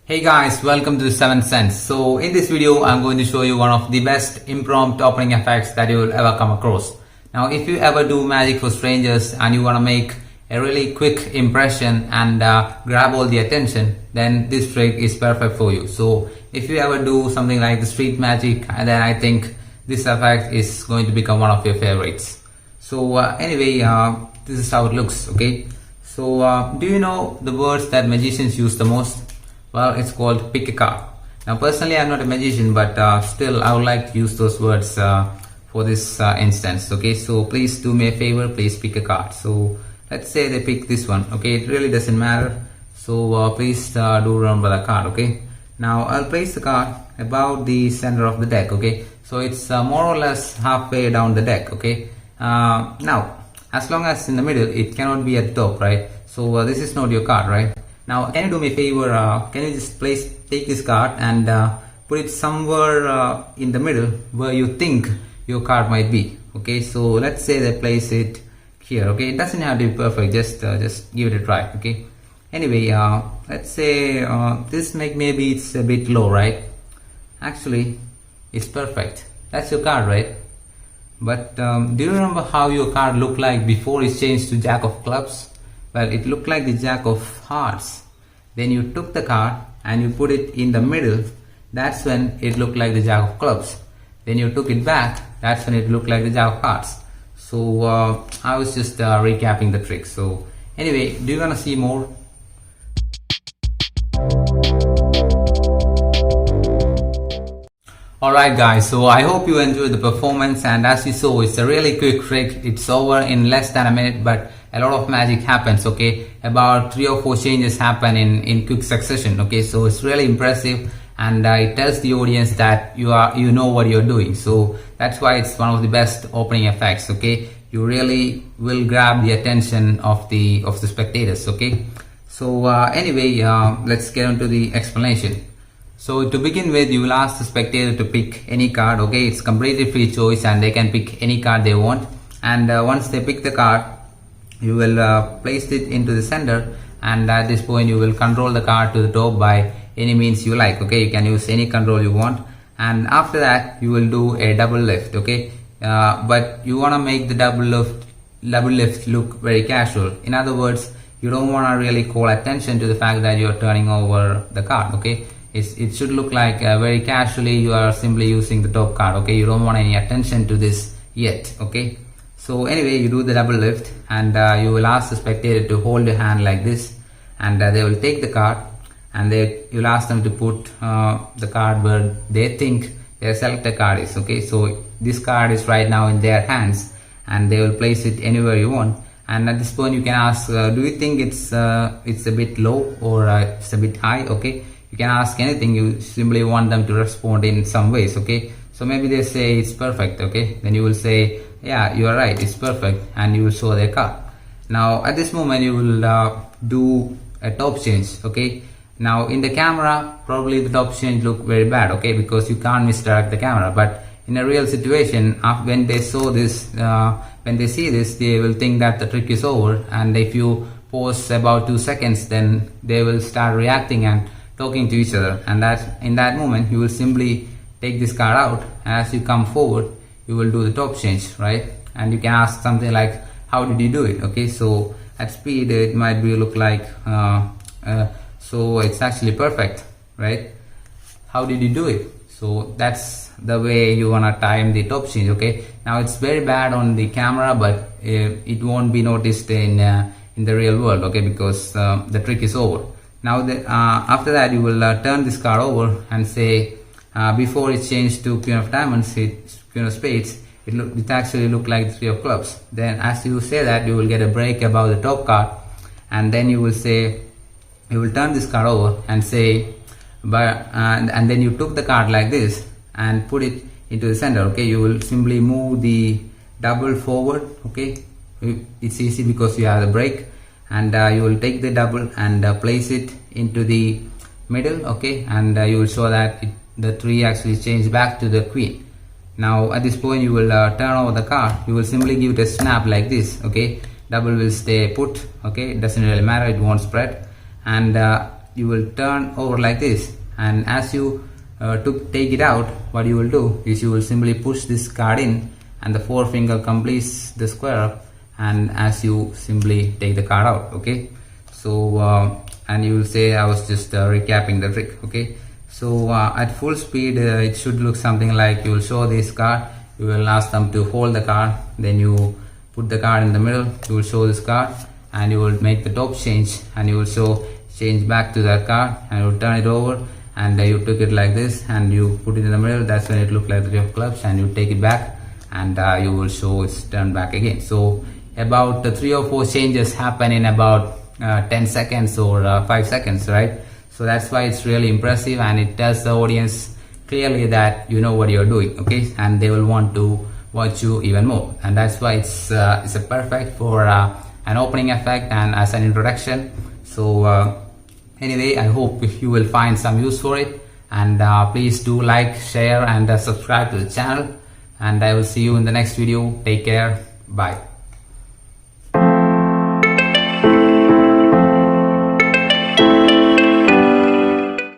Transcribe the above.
Hey guys, welcome to the 7th Sense. So in this video, I'm going to show you one of the best impromptu opening effects that you will ever come across. Now, if you ever do magic for strangers and you want to make a really quick impression and grab all the attention, then this trick is perfect for you. So if you ever do something like the street magic, then I think this effect is going to become one of your favorites. So anyway, this is how it looks, okay? So do you know the words that magicians use the most? Well, it's called pick a card. Now personally I'm not a magician, but still I would like to use those words for this instance, okay? So please do me a favor, please pick a card. So let's say they pick this one, okay? It really doesn't matter, so please do remember the card, okay? Now I'll place the card about the center of the deck, okay? So it's more or less halfway down the deck, okay? Now as long as in the middle, it cannot be at the top, right? So this is not your card, right? Now can you do me a favor, can you just take this card and put it somewhere in the middle where you think your card might be, okay? So let's say they place it here, okay? It doesn't have to be perfect, just give it a try, okay? Anyway, let's say this maybe it's a bit low, right? Actually it's perfect. That's your card, right? But do you remember how your card looked like before it changed to Jack of Clubs? Well, it looked like the Jack of Hearts. Then you took the card and you put it in the middle. That's when it looked like the Jack of Clubs. Then you took it back. That's when it looked like the Jack of Hearts. So I was just recapping the trick. So anyway, do you want to see more? Alright guys, so I hope you enjoyed the performance, and as you saw, it's a really quick trick. It's over in less than a minute, but a lot of magic happens, okay? About 3 or 4 changes happen in quick succession, okay? So it's really impressive, and it tells the audience that you know what you're doing. So that's why it's one of the best opening effects, okay? You really will grab the attention of the spectators, okay? So anyway, let's get into the explanation. So to begin with, you will ask the spectator to pick any card, okay? It's completely free choice and they can pick any card they want. And once they pick the card, you will place it into the center, and at this point you will control the card to the top by any means you like, okay? You can use any control you want, and after that you will do a double lift, okay? But you want to make the double lift look very casual. In other words, you don't want to really call attention to the fact that you're turning over the card, okay? It should look like very casually you are simply using the top card, okay? You don't want any attention to this yet, okay? So anyway, you do the double lift, and you will ask the spectator to hold your hand like this, and they will take the card, and you'll ask them to put the card where they think their selected card is, okay? So this card is right now in their hands, and they will place it anywhere you want. And at this point you can ask, do you think it's a bit low or it's a bit high, okay? You can ask anything. You simply want them to respond in some ways, okay? So maybe they say it's perfect, okay? Then you will say, yeah, you are right, it's perfect, and you will show their card. Now at this moment you will do a top change, okay? Now in the camera, probably the top change look very bad, okay? Because you can't misdirect the camera. But in a real situation, when they see this, they will think that the trick is over, and if you pause about 2 seconds, then they will start reacting and talking to each other, and in that moment you will simply take this card out, and as you come forward you will do the top change, right? And you can ask something like, how did you do it, okay? So at speed it might be look like so it's actually perfect, right? How did you do it? So that's the way you wanna time the top change, okay? Now it's very bad on the camera, but it won't be noticed in the real world, okay? Because the trick is over. Now after that you will turn this card over and say, before it changed to Queen of Diamonds, Queen of Spades, it actually looked like the Three of Clubs. Then as you say that, you will get a break above the top card, and then you will turn this card over and say, and then you took the card like this and put it into the center, okay? You will simply move the double forward, okay? It's easy because you have the break. And you will take the double and place it into the middle, okay? And you will show that the 3 actually changed back to the queen. Now at this point you will turn over the card. You will simply give it a snap like this, okay? Double will stay put, okay? It doesn't really matter, it won't spread. And you will turn over like this, and as you take it out, what you will do is you will simply push this card in, and the forefinger completes the square, and as you simply take the card out. Okay, so and you will say I was just recapping the trick. Okay, so at full speed it should look something like you will show this card, you will ask them to hold the card, then you put the card in the middle, you will show this card, and you will make the top change, and you will show change back to that card, and you will turn it over, and you took it like this, and you put it in the middle. That's when it looked like the three of clubs, and you take it back, and you will show it's turned back again. So about the 3 or 4 changes happen in about 10 seconds or 5 seconds, right? So that's why it's really impressive, and it tells the audience clearly that you know what you're doing. Okay, and they will want to watch you even more, and that's why it's a perfect for an opening effect and as an introduction. So anyway, I hope you will find some use for it, and please do like, share, and subscribe to the channel, and I will see you in the next video. Take care. Bye.